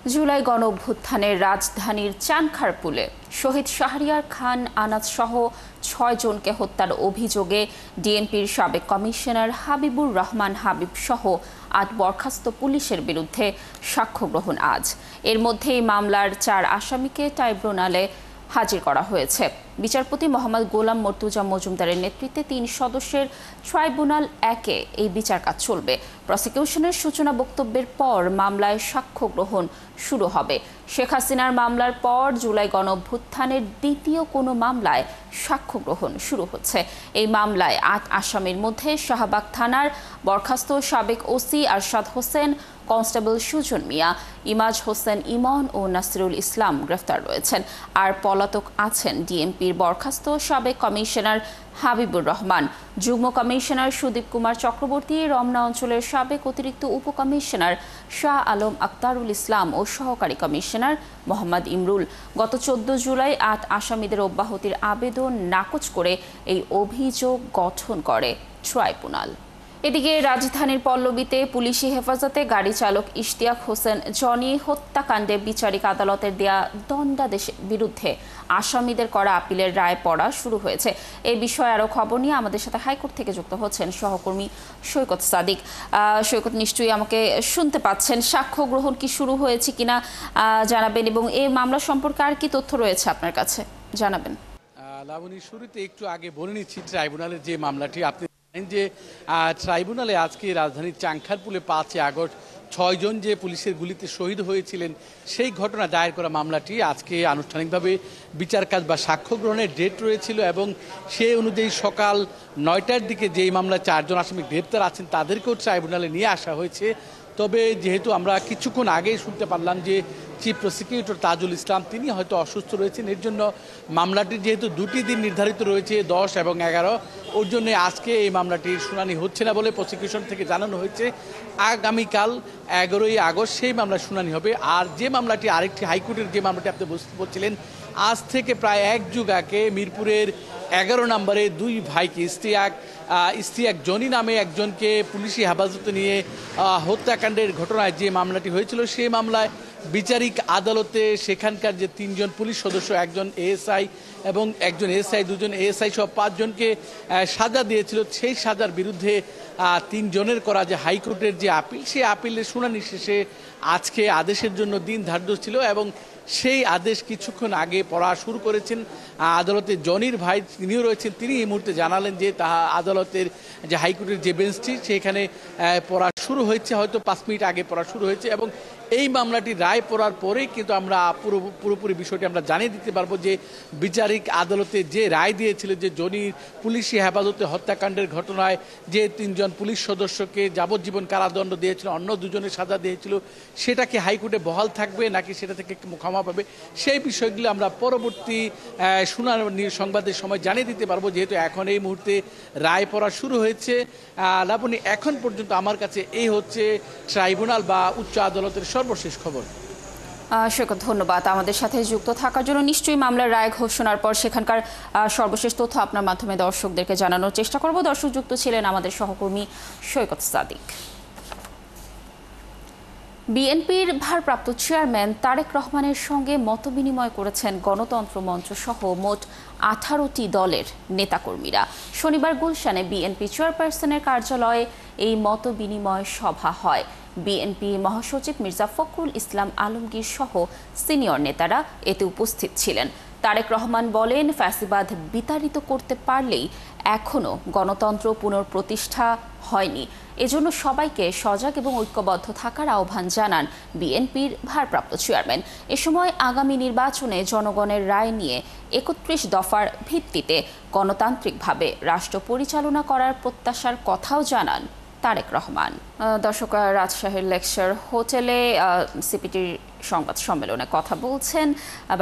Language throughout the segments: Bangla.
জুলাই গণঅভ্যুত্থানের রাজধানীর চানখারপুলে শহীদ শাহরিয়ার খান আনাজ সহ ৬ জনকে হত্যার অভিযোগে ডিএমপির সাবেক কমিশনার হাবিবুর রহমান হাবিব সহ ৮ বরখাস্ত পুলিশের বিরুদ্ধে সাক্ষ্য গ্রহণ আজ। এর মধ্যেই মামলার ৪ আসামিকে ট্রাইব্যুনালে হাজির করা হয়েছে। বিচারপতি মোহাম্মদ গোলাম মর্তুজা মজুমদারের নেতৃত্বে ৩ সদস্যের ট্রাইব্যুনাল ১-এ এই বিচার কাজ চলবে। প্রসিকিউশনের সূচনা বক্তব্যের পর মামলায় সাক্ষ্য গ্রহণ শুরু হবে। শেখ হাসিনার মামলার পর জুলাই গণঅভ্যুত্থানের দ্বিতীয় কোনো মামলায় সাক্ষ্য গ্রহণ শুরু হচ্ছে। এই মামলায় ৮ আসামির মধ্যে শাহবাগ থানার বরখাস্ত সাবেক ওসি আরশাদ হোসেন, কনস্টেবল সুজন মিয়া, ইমাজ হোসেন ইমন ও নাসিরুল ইসলাম গ্রেফতার রয়েছেন। আর পলাতক আছেন ডিএমপির বরখাস্ত সাবেক কমিশনার হাবিবুর রহমান, যুগ্ম কমিশনার সুদীপ কুমার চক্রবর্তী, রমনা অঞ্চলের সাবেক অতিরিক্ত উপকমিশনার শাহ আলম আক্তারুল ইসলাম ও সহকারী কমিশনার মোহাম্মদ ইমরুল। গত ১৪ জুলাই ৮ আসামিদের অব্যাহতির আবেদন নাকচ করে এই অভিযোগ গঠন করে ট্রাইব্যুনাল। এদিকে রাজধানীর পল্লবীতে পুলিশি হেফাজতে গাড়ি চালক ইশতিয়াক হোসেন জনি হত্যাকাণ্ডে বিচারিক আদালতের দেয়া দণ্ডাদেশের বিরুদ্ধে আসামিদের করা আপিলের রায় পড়া শুরু হয়েছে। এই বিষয়ে আরও খবর নিয়ে আমাদের সাথে হাইকোর্ট থেকে যুক্ত হচ্ছেন সহকর্মী সৈকত সাদিক। সৈকত, নিশ্চয়ই আমাকে শুনতে পাচ্ছেন। সাক্ষ্য গ্রহণ কি শুরু হয়েছে কিনা জানাবেন, এবং এই মামলা সম্পর্কে আর কি তথ্য রয়েছে আপনার কাছে জানাবেন। লাবণী, শুরুতে একটু আগে বলে নিচ্ছি ট্রাইব্যুনালের যে মামলাটি আপনি যে ট্রাইব্যুনালে আজকে রাজধানীর চানখারপুলে ৫ আগস্ট ৬ জন যে পুলিশের গুলিতে শহীদ হয়েছিলেন সেই ঘটনা দায়ের করা মামলাটি আজকে আনুষ্ঠানিকভাবে বিচার কাজ বা সাক্ষ্য গ্রহণের ডেট রয়েছিল এবং সেই অনুযায়ী সকাল ৯টার দিকে যেই মামলায় ৪ জন আসামি গ্রেপ্তার আছেন তাদেরকেও ট্রাইব্যুনালে নিয়ে আসা হয়েছে। তবে যেহেতু আমরা কিছুক্ষণ আগেই শুনতে পারলাম যে চিফ প্রসিকিউটর তাজুল ইসলাম তিনি হয়তো অসুস্থ রয়েছেন, এর জন্য মামলাটির যেহেতু 2টি দিন নির্ধারিত রয়েছে 10 এবং 11, ওর জন্য আজকে এই মামলাটির শুনানি হচ্ছে না বলে প্রসিকিউশন থেকে জানানো হয়েছে। আগামীকাল 11ই আগস্ট সেই মামলার শুনানি হবে। আর যে মামলাটি আরেকটি হাইকোর্টের যে মামলাটি আপনি বুঝতে পারছিলেন, আজ থেকে প্রায় 1 যুগ আগে মিরপুরের 11 নম্বরে 2 ভাইকে ইশতিয়াক জনি নামে একজনকে পুলিশি হেফাজতে নিয়ে হত্যাকাণ্ডের ঘটনায় যে মামলাটি হয়েছিল সেই মামলায় বিচারিক আদালতে সেখানকার যে 3 জন পুলিশ সদস্য, একজন এএসআই এবং একজন এএসআই, 2 জন এএসআই সহ 5 জনকে সাজা দিয়েছিল। সেই সাজার বিরুদ্ধে 3 জনের করা যে হাইকোর্টের যে আপিল, সেই আপিলের শুনানি শেষে আজকে আদেশের জন্য দিন ধার্য ছিল এবং সেই আদেশ কিছুক্ষণ আগে পড়া শুরু করেছেন আদালতে জনির ভাই তিনিও রয়েছেন। তিনি এই মুহূর্তে জানালেন যে আদালতের যে হাইকোর্টের যে বেঞ্চটি সেখানে পড়া শুরু হয়েছে, হয়তো 5 মিনিট আগে পড়া শুরু হয়েছে এবং এই মামলাটি রায় পড়ার পরেই কিন্তু আমরা পুরোপুরি বিষয়টি আমরা জানিয়ে দিতে পারবো যে বিচারিক আদালতে যে রায় দিয়েছিল যে জনির পুলিশি হেফাজতে হত্যাকাণ্ডের ঘটনায় যে 3 জন পুলিশ সদস্যকে যাবজ্জীবন কারাদণ্ড দিয়েছিল, অন্য 2 জনের সাজা দিয়েছিল, সেটা কি হাইকোর্টে বহাল থাকবে নাকি সেটা থেকে ক্ষমা পাবে, সেই বিষয়গুলো আমরা পরবর্তী শুনানি সংবাদের সময় জানিয়ে দিতে পারবো, যেহেতু এখন এই মুহূর্তে রায় পড়া শুরু হয়েছে। লাবণী, এখন পর্যন্ত আমার কাছে এই হচ্ছে ট্রাইব্যুনাল বা উচ্চ আদালতের সর্বশেষ খবর। সৈকত, ধন্যবাদ আমাদের সাথে যুক্ত থাকার জন্য। নিশ্চয়ই মামলার রায় ঘোষণার পর সেখানকার সর্বশেষ তথ্য আপনার মাধ্যমে দর্শকদেরকে জানানোর চেষ্টা করব। দর্শক, যুক্ত ছিলেন আমাদের সহকর্মী সৈকত সাদিক। বিএনপির ভারপ্রাপ্ত চেয়ারম্যান তারেক রহমানের সঙ্গে মতবিনিময় করেছেন গণতন্ত্র মঞ্চ সহ মোট 18টি দলের নেতাকর্মীরা। শনিবার গুলশানে বিএনপি চেয়ারপারসনের কার্যালয়ে এই মতবিনিময় সভা হয়। বিএনপি মহাসচিব মির্জা ফখরুল ইসলাম আলমগীর সহ সিনিয়র নেতারা এতে উপস্থিত ছিলেন। তারেক রহমান বলেন, ফ্যাসিবাদ বিতাড়িত করতে পারলেই এখনও গণতন্ত্র পুনঃপ্রতিষ্ঠা হয়নি। এজন্য সবাইকে সজাগ এবং ঐক্যবদ্ধ থাকার আহ্বান জানান বিএনপির ভারপ্রাপ্ত চেয়ারম্যান। এ সময় আগামী নির্বাচনে জনগণের রায় নিয়ে 31 দফার ভিত্তিতে গণতান্ত্রিকভাবে রাষ্ট্র পরিচালনা করার প্রত্যাশার কথাও জানান তারেক রহমান। দর্শক, রাজশাহীর লেকচার হোটেলে সিপিটির সংবাদ সম্মেলনে কথা বলছেন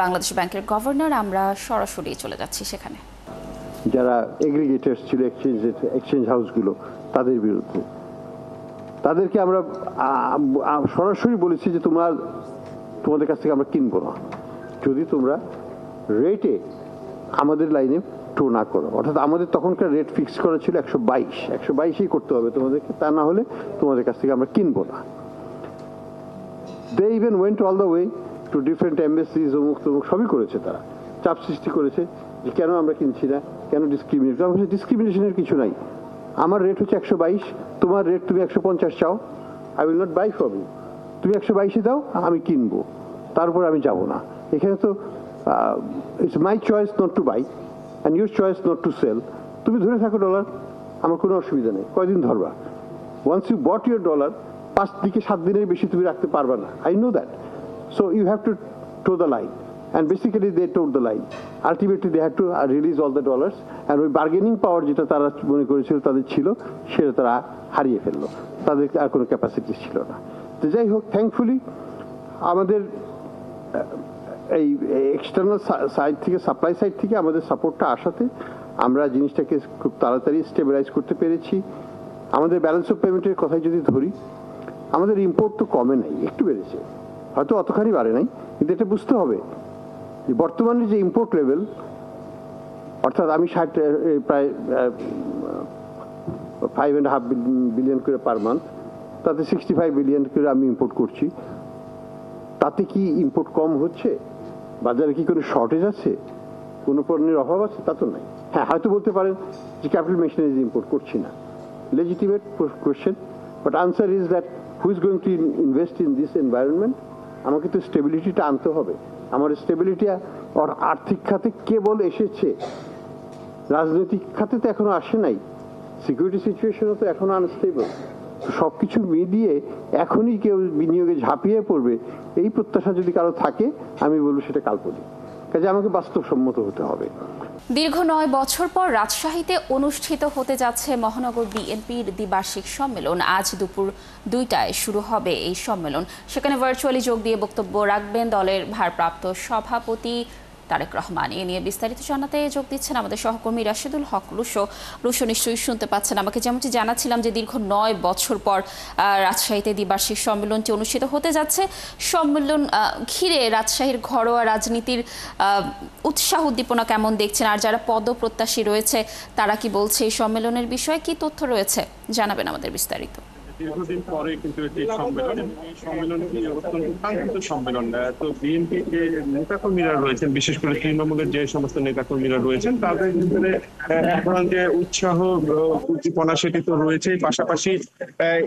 বাংলাদেশ ব্যাংকের গভর্নর। আমরা সরাসরি চলে যাচ্ছি সেখানে। যারা এগ্রিগেটরস ছিল এক্সচেঞ্জ হাউসগুলো, তাদের বিরুদ্ধে তাদেরকে আমরা সরাসরি বলেছি যে তোমাদের কাছ থেকে আমরা কিনবো না যদি তোমরা রেটে আমাদের লাইনে টো না করো। অর্থাৎ আমাদের তখনকার রেট ফিক্স করা ছিল 122 করতে হবে তোমাদেরকে, তা না হলে তোমাদের কাছ থেকে আমরা কিনবো না। They even went all the way to different embassies, অমুক তমুক সবই করেছে, তারা চাপ সৃষ্টি করেছে যে কেন আমরা কিনছি না, কেন ডিসক্রিমিনেশনের কিছু নাই। আমার রেট হচ্ছে 122, তোমার রেট তুমি 150 চাও, I will not buy from you. তুমি 122 দাও, আমি কিনবো, তারপর আমি যাব না। এখানে তো it's my choice not to buy and your choice not to sell. তুমি ধরে থাকো ডলার, আমার কোনো অসুবিধা নেই, কয়দিন ধরবা। Once you bought your dollar, 5 থেকে 7 দিনের বেশি তুমি রাখতে পারবা না, I know that. So you have to toe the line, and basically they towed the line. Ultimately they had to release all the dollars, and ওই বার্গেনিং পাওয়ার যেটা তারা মনে করেছিল তাদের ছিল, সেটা তারা হারিয়ে ফেললো, তাদের আর কোনো ক্যাপাসিটি ছিল না। তো যাই হোক, থ্যাঙ্কফুলি আমাদের এই এক্সটার্নাল সাইড থেকে, সাপ্লাই সাইড থেকে আমাদের সাপোর্টটা আসাতে আমরা জিনিসটাকে খুব তাড়াতাড়ি স্টেবিলাইজ করতে পেরেছি। আমাদের ব্যালেন্স অফ পেমেন্টের কথাই যদি ধরি, আমাদের ইম্পোর্ট তো কমে নাই, একটু বেড়েছে, হয়তো অতখানি বাড়ে নাই, কিন্তু এটা বুঝতে হবে বর্তমানে যে ইম্পোর্ট লেভেল, অর্থাৎ আমি প্রায় 5.5 বিলিয়ন করে পার মান্থ, তাতে 65 বিলিয়ন করে আমি ইম্পোর্ট করছি। তাতে কি ইম্পোর্ট কম হচ্ছে? বাজারে কি কোনো শর্টেজ আছে, কোনো পণ্যের অভাব আছে? তা তো নাই। হ্যাঁ, হয়তো বলতে পারেন যে ক্যাপিটাল মেশিনারিজ ইম্পোর্ট করছি না, legitimate question, but answer is that who is going to invest in this environment? আমাকে তো স্টেবিলিটিটা আনতে হবে। আমার স্টেবিলিটি আর আর্থিক খাতে কেবল এসেছে, রাজনৈতিক খাতে তো এখনো আসে নাই, সিকিউরিটি সিচুয়েশনও তো এখনো আনস্টেবল। সব কিছু মিলিয়ে এখনই কেউ বিনিয়োগে ঝাঁপিয়ে পড়বে এই প্রত্যাশা যদি কারো থাকে, আমি বলবো সেটা কাল্পনিক। কাজে আমাকে বাস্তবসম্মত হতে হবে। দীর্ঘ 9 বছর পর রাজশাহীতে অনুষ্ঠিত হতে যাচ্ছে মহানগর বিএনপির দ্বিবার্ষিক সম্মেলন। আজ দুপুর 2টায় শুরু হবে এই সম্মেলন। সেখানে ভার্চুয়ালি যোগ দিয়ে বক্তব্য রাখবেন দলের ভারপ্রাপ্ত সভাপতি তারেক রহমান। এ নিয়ে বিস্তারিত জানাতে যোগ দিচ্ছেন আমাদের সহকর্মী রাশেদুল হক রুশো। রুশো, নিশ্চয়ই শুনতে পাচ্ছেন আমাকে। যেমনটি জানাচ্ছিলাম যে দীর্ঘ 9 বছর পর রাজশাহীতে দ্বিবার্ষিক সম্মেলনটি অনুষ্ঠিত হতে যাচ্ছে। সম্মেলন ঘিরে রাজশাহীর ঘরোয়া রাজনীতির উৎসাহ উদ্দীপনা কেমন দেখছেন, আর যারা পদপ্রত্যাশী রয়েছে তারা কি বলছে এই সম্মেলনের বিষয়ে, কি তথ্য রয়েছে জানাবেন আমাদের বিস্তারিত। দীর্ঘদিন পরে কিন্তু একটি সম্মেলন, এই সম্মেলনটি অত্যন্ত কাঙ্ক্ষিত সম্মেলন। তো বিএনপির যে নেতাকর্মীরা রয়েছেন, বিশেষ করে তৃণমূলের যে সমস্ত নেতাকর্মীরা রয়েছেন, তাদের ভিতরে এখন যে উৎসাহ উদ্দীপনা সেটি তো রয়েছেই। পাশাপাশি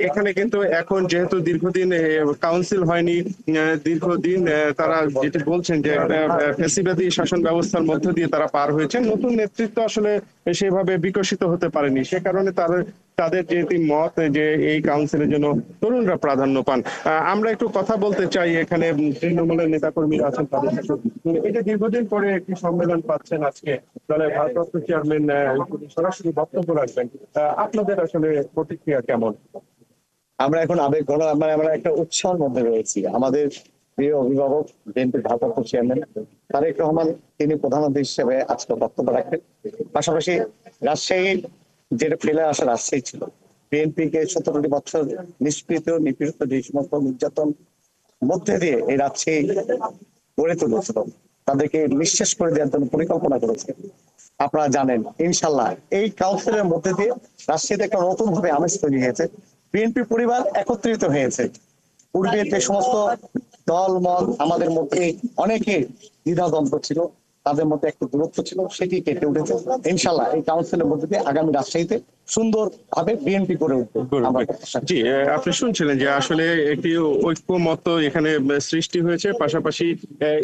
এখানে কিন্তু এখন যেহেতু দীর্ঘদিন কাউন্সিল হয়নি, দীর্ঘদিন তারা যেটি বলছেন যে ফ্যাসিবাদী শাসন ব্যবস্থার মধ্য দিয়ে তারা পার হয়েছেন, নতুন নেতৃত্ব আসলে সেভাবে বিকশিত হতে পারেনি। সে কারণে তাদের যে মত যে এই কাউন্সিলের জন্য তরুণরা প্রাধান্য পান। আমরা একটু কথা বলতে চাই, এখানে তৃণমূলের নেতাকর্মীরা আছেন তাদের সাথে। এটা দীর্ঘদিন পরে একটি সম্মেলন পাচ্ছেন, আজকে দলের ভারপ্রাপ্ত চেয়ারম্যান সরাসরি বক্তব্য রাখবেন। আপনাদের আসলে প্রতিক্রিয়া কেমন? আমরা এখন আবেগ ঘন, আমরা একটা উৎসাহের মধ্যে রয়েছি। আমাদের প্রিয় অভিভাবক বিএনপির ভারপ্রাপ্ত চেয়ারম্যান তারেক রহমান, তিনি প্রধানমন্ত্রী হিসেবে আজকে বক্তব্য রাখবেন। পাশাপাশি রাজশাহী যেটা ফেলে আসা রাজশাহী ছিল, বিএনপিকে 17টি বছর নিষ্পৃত নিপীড়িত যে সমস্ত নির্যাতন মধ্যে দিয়ে এই রাজশাহী গড়ে তুলেছিল, তাদেরকে নিঃশেষ করে দেওয়ার জন্য পরিকল্পনা করেছে। আপনারা জানেন, ইনশাল্লাহ এই কাউন্সিলের মধ্যে দিয়ে রাজশাহীতে একটা নতুন ভাবে আমেজ তৈরি হয়েছে। বিএনপি পরিবার একত্রিত হয়েছে। পূর্বে যে সমস্ত দল মত আমাদের মধ্যে অনেকে দ্বিধাদ্বন্দ্ব ছিল, তাদের মধ্যে একটু দূরত্ব ছিল, সেটি কেটে উঠেছে। ইনশাল্লাহ এই কাউন্সিলের মধ্যে দিয়ে আগামী রাজশাহীতে সুন্দর ভাবে বিএনপি করে উঠবে। জি, আপনি শুনছিলেন যে আসলে একটি ঐক্যমত এখানে সৃষ্টি হয়েছে। পাশাপাশি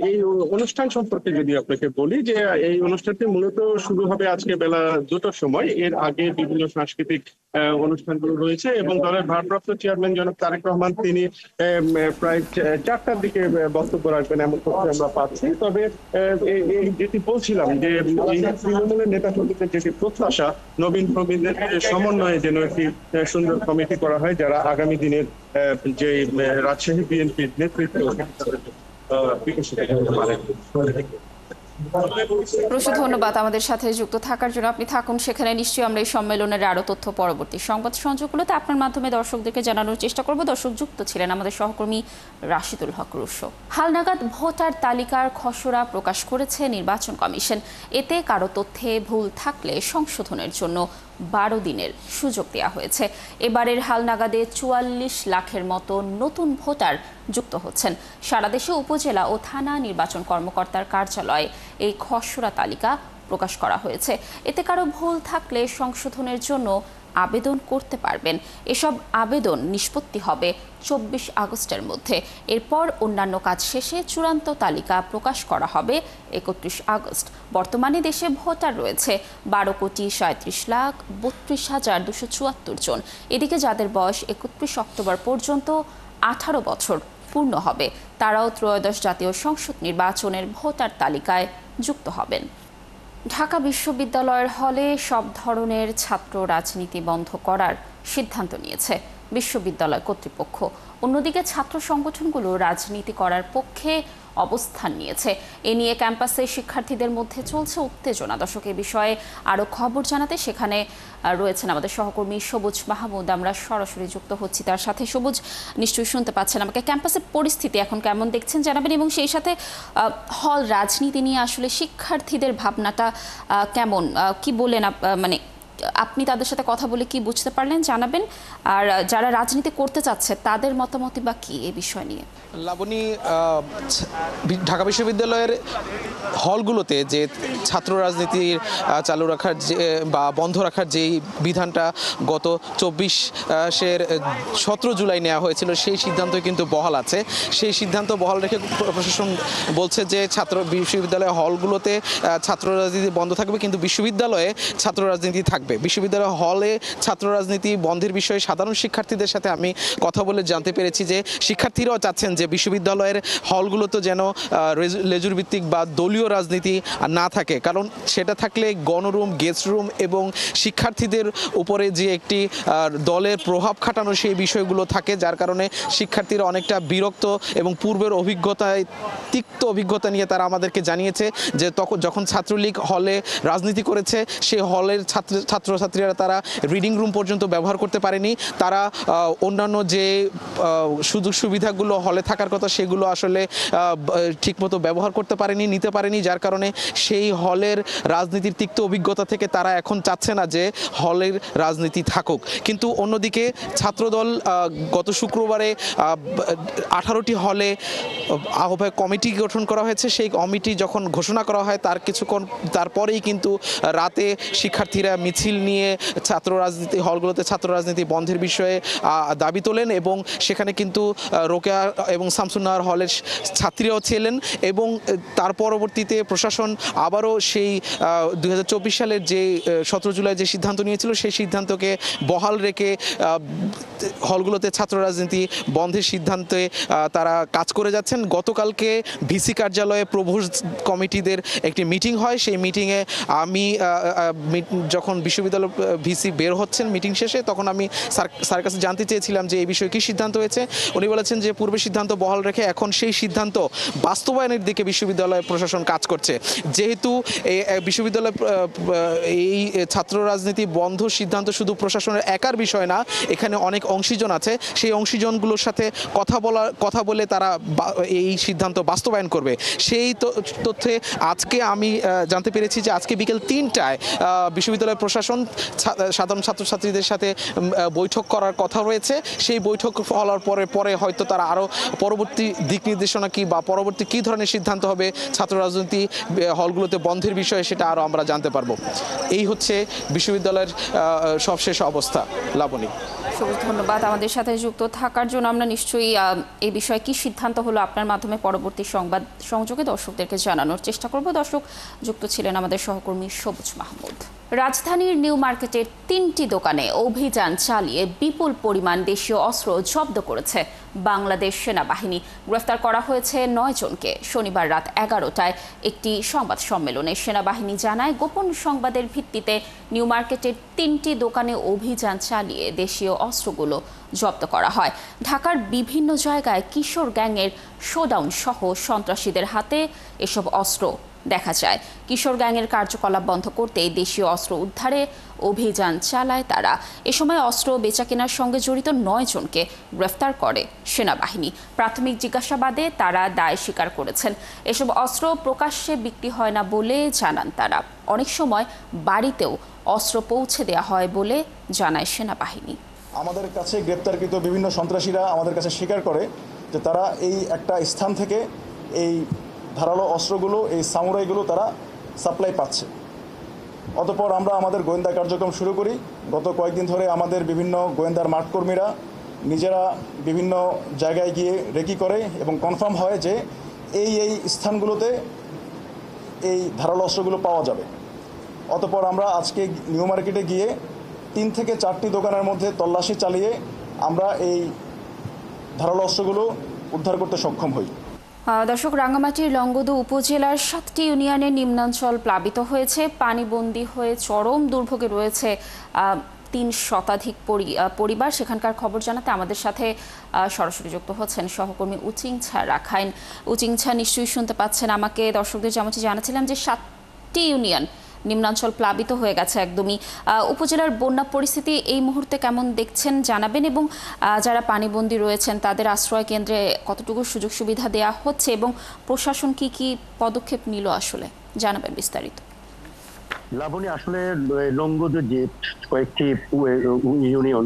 এই অনুষ্ঠান সম্পর্কে যদি আপনাকে বলি, যে এই অনুষ্ঠানটি মূলত শুরু হবে আজকে বেলা 2টার সময়। এর আগে বিভিন্ন সাংস্কৃতিক অনুষ্ঠানগুলো রয়েছে এবং দলের ভারপ্রাপ্ত চেয়ারম্যান জনাব তারেক রহমান তিনি প্রায় 4টার দিকে বক্তব্য রাখবেন এমন তথ্য আমরা পাচ্ছি। তবে যেটি বলছিলাম যে তৃণমূলের নেতা কর্মীদের যেটি প্রত্যাশা, নবীন প্রবীণদের সমন্বয়ে যেন একটি সুন্দর কমিটি করা হয়, যারা আগামী দিনের যে রাজশাহী বিএনপির নেতৃত্ব বিকশিত করতে পারে। প্রচুর ধন্যবাদ আমাদের সাথে যুক্ত থাকার জন্য। আপনি থাকুন সেখানে, নিশ্চয়ই আমরা এই সম্মেলনের আরো তথ্য পরবর্তী সংবাদ সংযোগগুলোতে আপনার মাধ্যমে দর্শকদেরকে জানানোর চেষ্টা করব। দর্শক যুক্ত ছিলেন আমাদের সহকর্মী রাশিদুল হক রুশো। হালনাগাদ ভোটার তালিকার খসড়া প্রকাশ করেছে নির্বাচন কমিশন। এতে কারো তথ্যে ভুল থাকলে সংশোধনের জন্য 12 দিনের সুযোগ দেওয়া হয়েছে। এবারের হালনাগাদে 44 লাখের মতো নতুন ভোটার যুক্ত হচ্ছেন। সারা দেশে উপজেলা ও থানা নির্বাচন কর্মকর্তার কার্যালয়ে এই খসড়া তালিকা প্রকাশ করা হয়েছে। এতে কারো ভুল থাকলে সংশোধনের জন্য আবেদন করতে পারবেন। এসব আবেদন নিষ্পত্তি হবে 24 আগস্টের মধ্যে। এরপর অন্যান্য কাজ শেষে চূড়ান্ত তালিকা প্রকাশ করা হবে 31 আগস্ট। বর্তমানে দেশে ভোটার রয়েছে 12,37,32,274 জন। এদিকে যাদের বয়স 31 অক্টোবর পর্যন্ত 18 বছর পূর্ণ হবে তারাও ত্রয়োদশ জাতীয় সংসদ নির্বাচনের ভোটার তালিকায় যুক্ত হবেন। ঢাকা বিশ্ববিদ্যালয়ের হলে সব ধরনের ছাত্র রাজনীতি বন্ধ করার সিদ্ধান্ত নিয়েছে বিশ্ববিদ্যালয় কর্তৃপক্ষ। অন্যদিকে ছাত্র সংগঠনগুলো রাজনীতি করার পক্ষে অবস্থান নিয়েছে। এ নিয়ে ক্যাম্পাসে শিক্ষার্থীদের মধ্যে চলছে উত্তেজনা। দর্শক, এ বিষয়ে আরও খবর জানাতে সেখানে রয়েছেন আমাদের সহকর্মী সবুজ মাহমুদ। আমরা সরাসরি যুক্ত হচ্ছি তার সাথে। সবুজ, নিশ্চয়ই শুনতে পাচ্ছেন আমাকে। ক্যাম্পাসের পরিস্থিতি এখন কেমন দেখছেন জানাবেন, এবং সেই সাথে হল রাজনীতি নিয়ে আসলে শিক্ষার্থীদের ভাবনাটা কেমন, কি বলেন, মানে আপনি তাদের সাথে কথা বলে কি বুঝতে পারলেন জানাবেন। আর যারা রাজনীতি করতে চাচ্ছে তাদের মতামতই বা কি এই বিষয় নিয়ে? লাবণী, ঢাকা বিশ্ববিদ্যালয়ের হলগুলোতে যে ছাত্র রাজনীতির চালু রাখার যে বা বন্ধ রাখার যেই বিধানটা গত 17 জুলাই নেওয়া হয়েছিল, সেই সিদ্ধান্ত কিন্তু বহাল আছে। সেই সিদ্ধান্ত বহাল রেখে প্রশাসন বলছে যে বিশ্ববিদ্যালয় হলগুলোতে ছাত্র রাজনীতি বন্ধ থাকবে, কিন্তু বিশ্ববিদ্যালয়ে ছাত্র রাজনীতি থাকবে। বিশ্ববিদ্যালয় হলে ছাত্র রাজনীতি বন্ধের বিষয়ে সাধারণ শিক্ষার্থীদের সাথে আমি কথা বলে জানতে পেরেছি যে শিক্ষার্থীরাও চাচ্ছেন যে বিশ্ববিদ্যালয়ের হলগুলোতে যেন লেজুর ভিত্তিক বা দলীয় রাজনীতি না থাকে, কারণ সেটা থাকলে গণরুম, গেস্ট রুম এবং শিক্ষার্থীদের উপরে যে একটি দলের প্রভাব খাটানো সেই বিষয়গুলো থাকে, যার কারণে শিক্ষার্থীরা অনেকটা বিরক্ত এবং পূর্বের অভিজ্ঞতায় তিক্ত অভিজ্ঞতা নিয়ে তারা আমাদেরকে জানিয়েছে যে যখন ছাত্রলীগ হলে রাজনীতি করেছে সেই হলের ছাত্রছাত্রীরা তারা রিডিং রুম পর্যন্ত ব্যবহার করতে পারেনি। তারা অন্যান্য যে সুযোগ সুবিধাগুলো হলে থাকার কথা সেগুলো আসলে ঠিকমতো ব্যবহার করতে পারেনি, নিতে পারেনি, যার কারণে সেই হলের রাজনীতির তিক্ত অভিজ্ঞতা থেকে তারা এখন চাচ্ছে না যে হলের রাজনীতি থাকুক। কিন্তু অন্যদিকে ছাত্রদল গত শুক্রবারে 18টি হলে আহ্বায়ক কমিটি গঠন করা হয়েছে। সেই কমিটি যখন ঘোষণা করা হয় তার কিছুক্ষণ তারপরেই কিন্তু রাতে শিক্ষার্থীরা মিছিল নিয়ে হলগুলোতে ছাত্র রাজনীতি বন্ধের বিষয়ে দাবি তোলেন, এবং সেখানে কিন্তু রোকেয়া এবং শামসুন্নাহার হলের ছাত্রীরাও ছিলেন। এবং তার পরবর্তীতে প্রশাসন আবারও সেই 2024 সালের যে 17 জুলাই যে সিদ্ধান্ত নিয়েছিল সেই সিদ্ধান্তকে বহাল রেখে হলগুলোতে ছাত্র রাজনীতি বন্ধের সিদ্ধান্তে তারা কাজ করে যাচ্ছেন। গতকালকে ভিসি কার্যালয়ে প্রভোস্ট কমিটিদের একটি মিটিং হয়। সেই মিটিংয়ে আমি যখন বিশ্ববিদ্যালয় ভিসি বের হচ্ছেন মিটিং শেষে, তখন আমি স্যার কাছে জানতে চেয়েছিলাম যে এই বিষয়ে কী সিদ্ধান্ত হয়েছে। উনি বলেছেন যে পূর্বে সিদ্ধান্ত বহাল রেখে এখন সেই সিদ্ধান্ত বাস্তবায়নের দিকে বিশ্ববিদ্যালয় প্রশাসন কাজ করছে। যেহেতু বিশ্ববিদ্যালয় এই ছাত্র রাজনীতি বন্ধ সিদ্ধান্ত শুধু প্রশাসনের একার বিষয় না, এখানে অনেক অংশীজন আছে। সেই অংশীজনগুলোর সাথে কথা বলে তারা এই সিদ্ধান্ত বাস্তবায়ন করবে। সেই তথ্যে আজকে আমি জানতে পেরেছি যে আজকে বিকেল 3টায় বিশ্ববিদ্যালয় প্রশাসন সাধারণ ছাত্রছাত্রীদের সাথে বৈঠক করার কথা রয়েছে। সেই বৈঠক হওয়ার পরে হয়তো তারা আরও পরবর্তী দিক নির্দেশনা কি বা পরবর্তী কী ধরনের সিদ্ধান্ত হবে ছাত্র রাজনীতি হলগুলোতে বন্ধের বিষয়ে, সেটা আরও আমরা জানতে পারবো। এই হচ্ছে বিশ্ববিদ্যালয়ের সবশেষ অবস্থা। লাবণী, ধন্যবাদ আমাদের সাথে যুক্ত থাকার জন্য। আমরা নিশ্চয়ই এই বিষয়ে কি সিদ্ধান্ত হলো আপনার মাধ্যমে পরবর্তী সংবাদ সংযোগে দর্শকদেরকে জানানোর চেষ্টা করব। দর্শক, যুক্ত ছিলেন আমাদের সহকর্মী সবুজ মাহমুদ। রাজধানীর নিউ মার্কেটের 3টি দোকানে অভিযান চালিয়ে বিপুল পরিমাণ দেশীয় অস্ত্র জব্দ করেছে বাংলাদেশ সেনাবাহিনী। গ্রেফতার করা হয়েছে 9 জনকে। শনিবার রাত 11টায় একটি সংবাদ সম্মেলনে সেনাবাহিনী জানায়, গোপন সংবাদের ভিত্তিতে নিউ মার্কেটের 3টি দোকানে অভিযান চালিয়ে দেশীয় অস্ত্রগুলো জব্দ করা হয়। ঢাকার বিভিন্ন জায়গায় কিশোর গ্যাংয়ের শোডাউন সহ সন্ত্রাসীদের হাতে এসব অস্ত্র দেখা যায়। কিশোর গ্যাংয়ের কার্যকলাপ বন্ধ করতে দেশীয় অস্ত্র উদ্ধারে অভিযান চালায় তারা। এ সময় অস্ত্র বেচাকেনার সঙ্গে জড়িত 9 জনকে গ্রেফতার করে সেনাবাহিনী। প্রাথমিক জিজ্ঞাসাবাদে তারা দায় স্বীকার করেছেন। এসব অস্ত্র প্রকাশ্যে বিক্রি হয় না বলে জানান তারা। অনেক সময় বাড়িতেও অস্ত্র পৌঁছে দেওয়া হয় বলে জানায় সেনাবাহিনী। আমাদের কাছে গ্রেপ্তারকৃত বিভিন্ন সন্ত্রাসীরা আমাদের কাছে স্বীকার করে যে তারা এই একটা স্থান থেকে এই ধারালো অস্ত্রগুলো, এই সামুরাইগুলো তারা সাপ্লাই পাচ্ছে। অতঃপর আমরা আমাদের গোয়েন্দা কার্যক্রম শুরু করি। গত কয়েকদিন ধরে আমাদের বিভিন্ন গোয়েন্দার মাঠকর্মীরা নিজেরা বিভিন্ন জায়গায় গিয়ে রেকি করে এবং কনফার্ম হয় যে এই স্থানগুলোতে এই ধারালো অস্ত্রগুলো পাওয়া যাবে। অতঃপর আমরা আজকে নিউ মার্কেটে গিয়ে 3 থেকে 4টি দোকানের মধ্যে তল্লাশি চালিয়ে আমরা এই ধারালো অস্ত্রগুলো উদ্ধার করতে সক্ষম হই। দর্শক, রাঙ্গামাটির লংগদু উপজেলার 7টি ইউনিয়নের নিম্নাঞ্চল প্লাবিত হয়েছে। পানিবন্দী হয়ে চরম দুর্ভোগে রয়েছে 3 শতাধিক পরিবার। সেখানকার খবর জানাতে আমাদের সাথে সরাসরি যুক্ত হচ্ছেন সহকর্মী উচিংছা রাখাইন। উচিংছা, নিশ্চয়ই শুনতে পাচ্ছেন আমাকে। দর্শকদের যেমনটি জানাচ্ছিলাম যে 7টি ইউনিয়ন নিম্নাঞ্চল প্লাবিত হয়ে গেছে একদমই। উপজেলার বন্যা পরিস্থিতি এই মুহূর্তে কেমন দেখছেন জানাবেন, এবং যারা পানিবন্দী রয়েছেন তাদের আশ্রয় কেন্দ্রে কতটুকু সুযোগ সুবিধা দেওয়া হচ্ছে এবং প্রশাসন কি পদক্ষেপ নিল আসলে জানাবেন বিস্তারিত। লাবণী, আসলে লংগদুর যে কয়েকটি ইউনিয়ন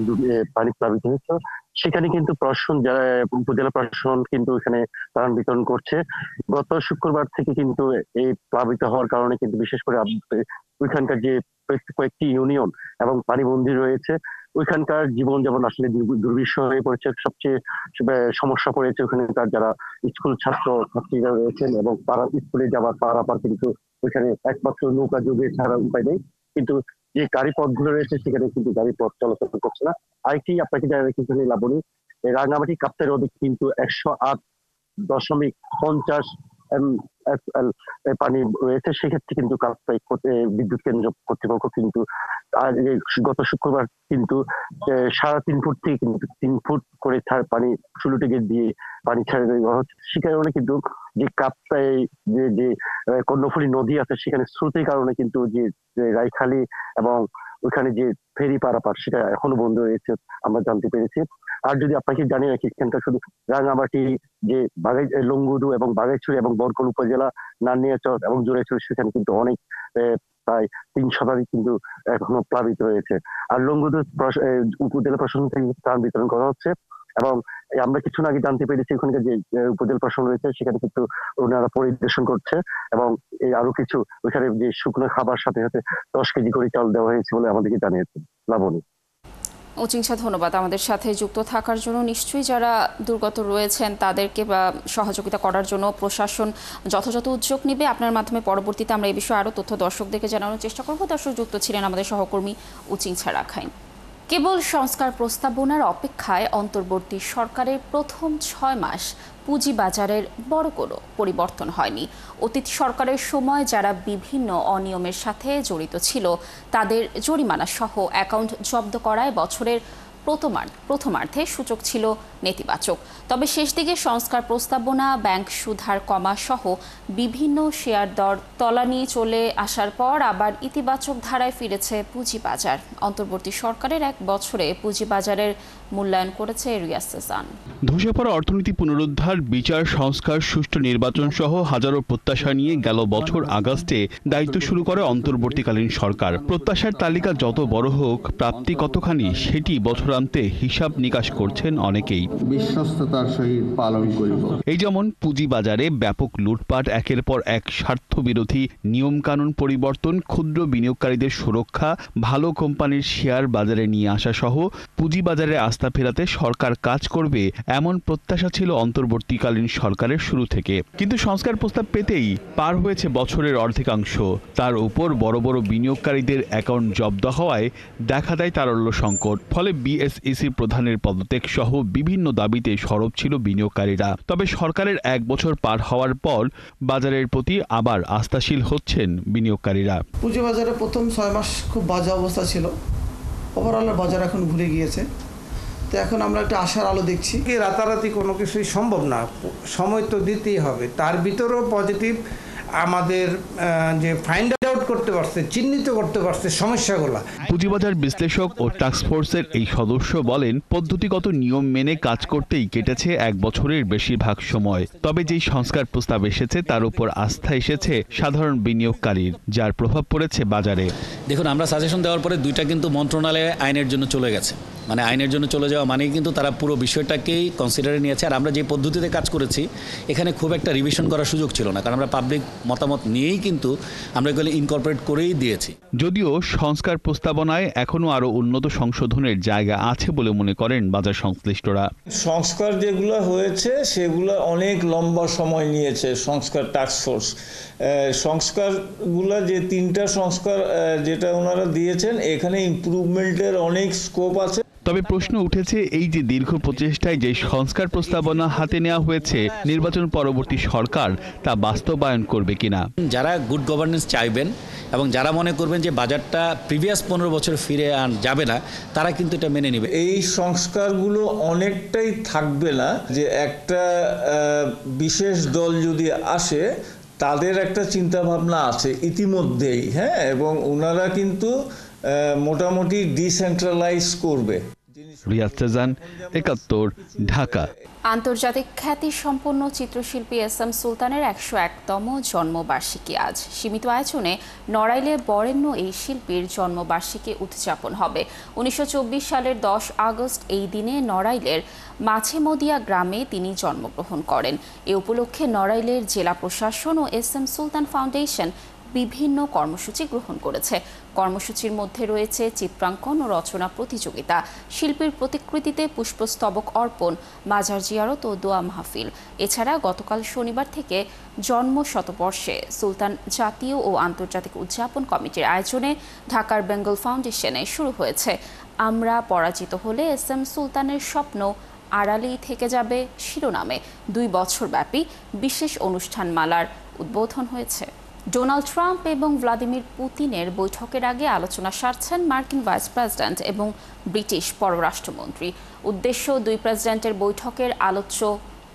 পানি প্লাবিত হয়েছে সেখানে কিন্তু প্রশাসন, যারা উপজেলা প্রশাসন কিন্তু এখানে ত্রাণ বিতরণ করছে। গত শুক্রবার থেকে কিন্তু এই প্লাবিত হওয়ার কারণে কিন্তু বিশেষ করে ওইখানকার যে কয়েকটি ইউনিয়ন এবং পানিবন্দী রয়েছে ওইখানকার জীবনযাপন আসলে দুর্বিষহ হয়ে পড়েছে। সবচেয়ে সমস্যা পড়েছে ওখানকার যারা স্কুল ছাত্রীরা রয়েছেন এবং স্কুলে যাওয়ার পারাপার কিন্তু ওইখানে একমাত্র নৌকা যোগে ছাড়া উপায় নেই। কিন্তু যে গাড়ি পথগুলো রয়েছে সেখানে কিন্তু গাড়ি পথ চলাচল করছে না। আরেকটি আপনাকে জানা রেখেছি লাবণী, রাঙ্গামাটি কাপ্তাই হ্রদে কিন্তু 108.50 পানি রয়েছে। সেক্ষেত্রে কিন্তু কাপ্তাই বিদ্যুৎ কেন্দ্র কর্তৃপক্ষ কিন্তু গত শুক্রবার কিন্তু 3.5 ফুট থেকে কিন্তু 3 ফুট করে পানি সুলুটে গেট দিয়ে পানি ছেড়ে দেওয়া হচ্ছে। সে কারণে কিন্তু যে কাপ্তাই যে কর্ণফুলী নদী আছে সেখানে স্রোতের কারণে কিন্তু যে রাইখালি এবং ওইখানে যে ফেরি পারাপার সেটা এখনো বন্ধ রয়েছে আমরা জানতে পেরেছি। আর যদি আপনাকে জানিয়ে রাখি, এখানকার শুধু রাঙ্গামাটি যে লংগদু এবং বাঘাইছড়ি এবং বরকল উপজেলা, নানিয়াচর এবং জোড়াইছড়ি সেখানে কিন্তু অনেক প্রায় 3 শতাধিক কিন্তু এখনো প্লাবিত রয়েছে। আর লংগদু উপজেলা প্রশাসন থেকে ত্রাণ বিতরণ করা হচ্ছে এবং আমরা কিছুক্ষণ আগে জানতে পেরেছি ওখানকার যে উপজেলা প্রশাসন রয়েছে সেখানে কিন্তু ওনারা পরিদর্শন করছে এবং আরো কিছু ওইখানে যে শুকনো খাবার সাথে সাথে 10 কেজি করে চাল দেওয়া হয়েছে বলে আমাদেরকে জানিয়েছে। লাবণী। উচিংছা, ধন্যবাদ আমাদের সাথে যুক্ত থাকার জন্য। নিশ্চয়ই যারা দুর্গত রয়েছেন তাদেরকে সহযোগিতা করার জন্য প্রশাসন যথাযথ উদ্যোগ নেবে। আপনার মাধ্যমে পরবর্তীতে আমরা এই বিষয়ে আরও তথ্য দর্শকদেরকে জানানোর চেষ্টা করব। দর্শক, যুক্ত ছিলেন আমাদের সহকর্মী উচিংছা রাখাইন। কেবল সংস্কার প্রস্তাবনার অপেক্ষায় অন্তর্বর্তী সরকারের প্রথম 6 মাস পুঁজিবাজারের বড় কোনো পরিবর্তন হয়নি। অতীত সরকারের সময় যারা বিভিন্ন অনিয়মের সাথে জড়িত ছিল তাদের জরিমানা সহ অ্যাকাউন্ট জব্দ করায় বছরের প্রথমার্ধে সূচক ছিল নেতিবাচক। তবে শেষ দিকে সংস্কার প্রস্তাবনা, ব্যাংক সুদহার কমা সহ বিভিন্ন শেয়ার দর তলানি চলে আসার পর আবার ইতিবাচক ধারায় ফিরেছে পুঁজিবাজার। অন্তর্বর্তী সরকারের 1 বছরে পুঁজিবাজারের মূল্যায়ন করেছে রিয়াজ সেজান। ধসে পড়া অর্থনীতি পুনরুদ্ধার, বিচার সংস্কার, সুষ্ঠু নির্বাচন সহ হাজারো প্রত্যাশা নিয়ে গেল বছর আগস্টে দায়িত্ব শুরু করে অন্তর্বর্তীকালীন সরকার। প্রত্যাশার তালিকা যত বড় হোক, প্রাপ্তি কতখানি সেটি বছরান্তে হিসাব নিকাশ করছেন অনেকেই। বিশ্বস্ততার সহিত পালন করিব। এই যেমন পুঁজিবাজারে ব্যাপক লুটপাট, একের পর এক স্বার্থবিরোধী নিয়মকানুন পরিবর্তন, ক্ষুদ্র বিনিয়োগকারীদের সুরক্ষা, ভালো কোম্পানির শেয়ার বাজারে নিয়ে আসা সহ পুঁজিবাজারে আস্থা ফেরাতে সরকার কাজ করবে এমন প্রত্যাশা ছিল অন্তর্বর্তীকালীন সরকারের শুরু থেকে। কিন্তু সংস্কার প্রস্তাব পেতেই পার হয়েছে বছরের অর্ধেকাংশ। তার উপর বড় বড় বিনিয়োগকারীদের অ্যাকাউন্ট জব্দ হওয়ায় দেখা দেয় তারল্য সংকট। ফলে বিএসইসি প্রধানের পদত্যাগ সহ বিভিন্ন দাবিতে সরব ছিল বিনিয়োগকারীরা। তবে সরকারের 1 বছর পার হওয়ার পর বাজারের প্রতি আবার আস্থাশীল হচ্ছেন বিনিয়োগকারীরা। পুঁজিবাজারে প্রথম 6 মাস খুব বাজে অবস্থা ছিল, ওভারঅল বাজার এখন ঘুরে গিয়েছে। তো এখন আমরা একটা আশার আলো দেখছি। রাতারাতি কোনো কিছুই সম্ভব না, সময় তো দিতেই হবে। তার ভিতরেও পজিটিভ আমাদের যে ফাইন্ড আউট করতে পারছে, চিহ্নিত করতে পারছে সমস্যাগুলো। পুঁজিবাজার বিশ্লেষক ও টাস্কফোর্সের এই সদস্য বলেন, পদ্ধতিগত নিয়ম মেনে কাজ করতেই কেটেছে 1 বছরের বেশিরভাগ সময়। তবে যেই সংস্কার প্রস্তাব এসেছে তার উপর আস্থা এসেছে সাধারণ বিনিয়োগকারীর, যার প্রভাব পড়েছে বাজারে। দেখুন, আমরা সাজেশন দেওয়ার পরে 2টা কিন্তু মন্ত্রণালয়ে আইনের জন্য চলে গেছে, মানে আইনের জন্য চলে যাওয়া মানেই কিন্তু তারা পুরো বিষয়টাকেই কনসিডারে নিয়েছে। আর আমরা যে পদ্ধতিতে কাজ করেছি এখানে খুব একটা রিভিশন করার সুযোগ ছিল না, কারণ আমরা পাবলিক মতামত নিয়েই কিন্তু আমরা এগুলো ইনকর্পোরেট করেই দিয়েছি। যদিও সংস্কার প্রস্তাবনায় এখনো আরো উন্নত সংশোধনের জায়গা আছে বলে মনে করেন বাজার সংশ্লিষ্টরা। সংস্কার যেগুলো হয়েছে সেগুলো অনেক লম্বা সময় নিয়েছে সংস্কার টাস্কফোর্স। সংস্কারগুলো যে 3টা সংস্কার যেটা ওনারা দিয়েছেন, এখানে ইমপ্রুভমেন্টের অনেক স্কোপ আছে। তবে প্রশ্ন উঠেছে, এই যে দীর্ঘ প্রচেষ্টায় যে সংস্কার প্রস্তাবনা হাতে নেওয়া হয়েছে, নির্বাচন পরবর্তী সরকার তা বাস্তবায়ন করবে কিনা। যারা গুড গভর্নেন্স চাইবেন এবং যারা মনে করবেন যে বাজারটা প্রিভিয়াস 15 বছর ফিরে যাবে না, তারা কিন্তু এটা মেনে নেবে। এই সংস্কারগুলো অনেকটাই থাকবে না, যে একটা বিশেষ দল যদি আসে তাদের একটা চিন্তা ভাবনা আছে ইতিমধ্যেই, হ্যাঁ, এবং ওনারা কিন্তু মোটামুটি ডিসেন্ট্রালাইজ করবে। রিয়াদ সেজান, 71, ঢাকা। আন্তর্জাতিক খ্যাতি সম্পন্ন চিত্রশিল্পী এস.এম. সুলতানের 101তম জন্মবার্ষিকী আজ। সীমিত আয়োজনে নড়াইলে বরেণ্য এই শিল্পীর জন্মবার্ষিকী উদযাপন হবে। 1924 সালের 10 আগস্ট এই দিনে নড়াইলের মাছেমদিয়া গ্রামে তিনি জন্মগ্রহণ করেন। এ উপলক্ষে নড়াইলের জেলা প্রশাসন ও এস.এম. সুলতান ফাউন্ডেশন বিভিন্ন কর্মসূচি গ্রহণ করেছে। কর্মসূচির মধ্যে রয়েছে চিত্রাঙ্কন ও রচনা প্রতিযোগিতা, শিল্পীর প্রতিকৃতিতে পুষ্পস্তবক অর্পণ, মাজার জিয়ারত ও দোয়া মাহফিল। এছাড়া গতকাল শনিবার থেকে জন্ম শতবর্ষে সুলতান জাতীয় ও আন্তর্জাতিক উদযাপন কমিটির আয়োজনে ঢাকার বেঙ্গল ফাউন্ডেশনে শুরু হয়েছে আমরা পরাজিত হলে এস.এম. সুলতানের স্বপ্ন আড়ালেই থেকে যাবে শিরোনামে 2 বছরব্যাপী বিশেষ অনুষ্ঠানমালার উদ্বোধন হয়েছে। ডোনাল্ড ট্রাম্প এবং ভ্লাদিমির পুতিনের বৈঠকের আগে আলোচনা সারছেন মার্কিন ভাইস প্রেসিডেন্ট এবং ব্রিটিশ পররাষ্ট্রমন্ত্রী। উদ্দেশ্য 2 প্রেসিডেন্টের বৈঠকের আলোচ্য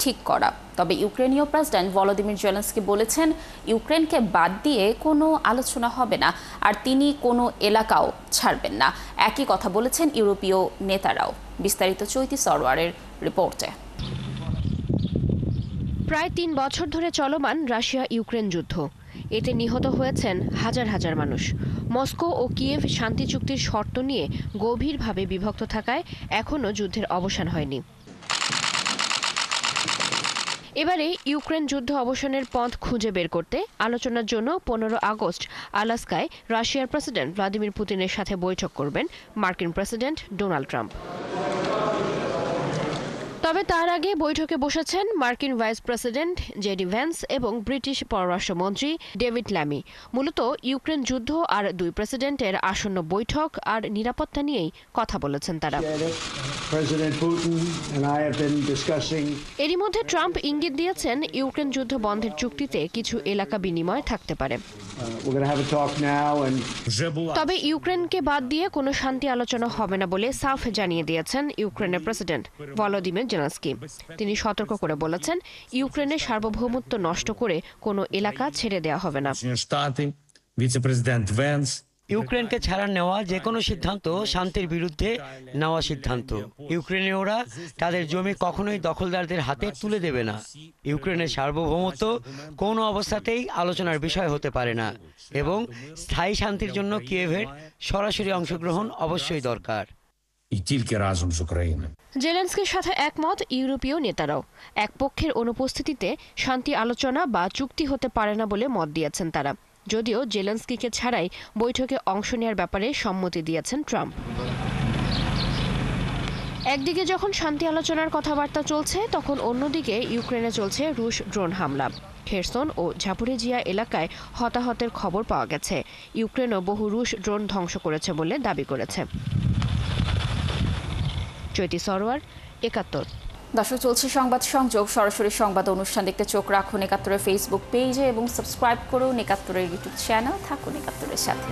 ঠিক করা। তবে ইউক্রেনীয় প্রেসিডেন্ট ভলোদিমির জেলেনস্কি বলেছেন, ইউক্রেনকে বাদ দিয়ে কোনো আলোচনা হবে না, আর তিনি কোনো এলাকাও ছাড়বেন না। একই কথা বলেছেন ইউরোপীয় নেতারাও। বিস্তারিত চৈতি সরওয়ারের রিপোর্টে। প্রায় 3 বছর ধরে চলমান রাশিয়া ইউক্রেন যুদ্ধ, এতে নিহত হয়েছেন হাজার হাজার মানুষ। মস্কো ও কিয়েভ শান্তি চুক্তির শর্ত নিয়ে গভীরভাবে বিভক্ত থাকায় এখনও যুদ্ধের অবসান হয়নি। এবারে ইউক্রেন যুদ্ধ অবসানের পথ খুঁজে বের করতে আলোচনার জন্য 15 আগস্ট আলাস্কায় রাশিয়ার প্রেসিডেন্ট ভ্লাদিমির পুতিনের সাথে বৈঠক করবেন মার্কিন প্রেসিডেন্ট ডোনাল্ড ট্রাম্প। তবে তার আগে বৈঠকে বসেছেন মার্কিন ভাইস প্রেসিডেন্ট জেডি ভ্যান্স এবং ব্রিটিশ পররাষ্ট্রমন্ত্রী ডেভিড ল্যামি। মূলত ইউক্রেন যুদ্ধ আর 2 প্রেসিডেন্টের আসন্ন বৈঠক আর নিরাপত্তা নিয়েই কথা বলেছেন তারা। এরই মধ্যে ট্রাম্প ইঙ্গিত দিয়েছেন, ইউক্রেন যুদ্ধ বন্ধের চুক্তিতে কিছু এলাকা বিনিময় থাকতে পারে। তবে ইউক্রেনকে বাদ দিয়ে কোনো শান্তি আলোচনা হবে না বলে সাফ জানিয়ে দিয়েছেন ইউক্রেনের প্রেসিডেন্ট ভলোদিমির জেলেনস্কি। তিনি সতর্ক করে বলেছেন, ইউক্রেনের সার্বভৌমত্ব নষ্ট করে কোনো এলাকা ছেড়ে দেওয়া হবে না। ইউক্রেনকে ছাড়া নেওয়া যে কোনো সিদ্ধান্ত শান্তির বিরুদ্ধে নেওয়া সিদ্ধান্ত। ইউক্রেনীয়রা তাদের জমি কখনোই দখলদারদের হাতে তুলে দেবে না। ইউক্রেনের সার্বভৌমত্ব কোনো অবস্থাতেই আলোচনার বিষয় হতে পারে না এবং স্থায়ী শান্তির জন্য কিয়েভের সরাসরি অংশগ্রহণ অবশ্যই দরকার। জেলেনস্কির সাথে একমত ইউরোপীয় নেতারাও। এক পক্ষের অনুপস্থিতিতে শান্তি আলোচনা বা চুক্তি হতে পারে না বলে মত দিয়েছেন তারা। যদিও জেলেনস্কিকে ছাড়াই বৈঠকে অংশ নেওয়ার ব্যাপারে সম্মতি দিয়েছেন ট্রাম্প। একদিকে যখন শান্তি আলোচনার কথাবার্তা চলছে, তখন অন্যদিকে ইউক্রেনে চলছে রুশ ড্রোন হামলা। খেরসন ও ঝাপোরিজিয়া এলাকায় হতাহতের খবর পাওয়া গেছে। ইউক্রেনও বহু রুশ ড্রোন ধ্বংস করেছে বলে দাবি করেছে। চৈতি সরওয়ার, 71। দর্শক, চলছে সংবাদ সংযোগ। সরাসরি সংবাদ অনুষ্ঠান দেখতে চোখ রাখুন 71-এর ফেসবুক পেজে এবং সাবস্ক্রাইব করুন 71-এর ইউটিউব চ্যানেল। থাকুন 71-এর সাথে।